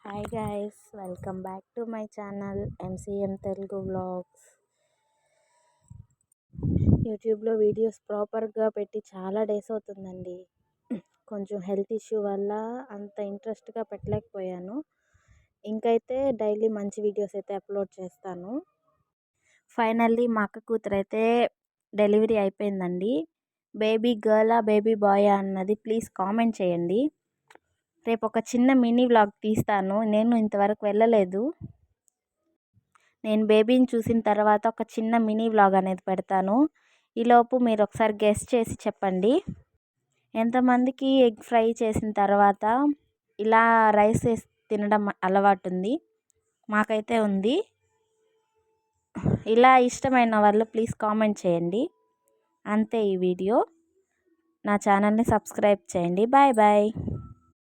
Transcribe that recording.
Hi guys, welcome back to my channel MCM Telugu vlogs. యూట్యూబ్లో videos ప్రాపర్గా పెట్టి చాలా డేస్ అవుతుందండి. కొంచెం హెల్త్ ఇష్యూ వల్ల అంత ఇంట్రెస్ట్గా పెట్టలేకపోయాను. ఇంకైతే డైలీ మంచి వీడియోస్ అయితే అప్లోడ్ చేస్తాను. ఫైనల్లీ మా అక్క కూతురు అయితే డెలివరీ అయిపోయిందండి. బేబీ గర్లా బేబీ బాయా అన్నది ప్లీజ్ కామెంట్ చేయండి. రేపు ఒక చిన్న మినీ వ్లాగ్ తీస్తాను. నేను ఇంతవరకు వెళ్ళలేదు. నేను బేబీని చూసిన తర్వాత ఒక చిన్న మినీ వ్లాగ్ అనేది పెడతాను. ఈలోపు మీరు ఒకసారి గెస్ చేసి చెప్పండి, ఎంతమందికి ఎగ్ ఫ్రై చేసిన తర్వాత ఇలా రైస్ వేసి తినడం అలవాటు ఉంది? మాకైతే ఉంది. ఇలా ఇష్టమైన వాళ్ళు ప్లీజ్ కామెంట్ చేయండి. అంతే ఈ వీడియో. నా ఛానల్ని సబ్స్క్రైబ్ చేయండి. Bye bye.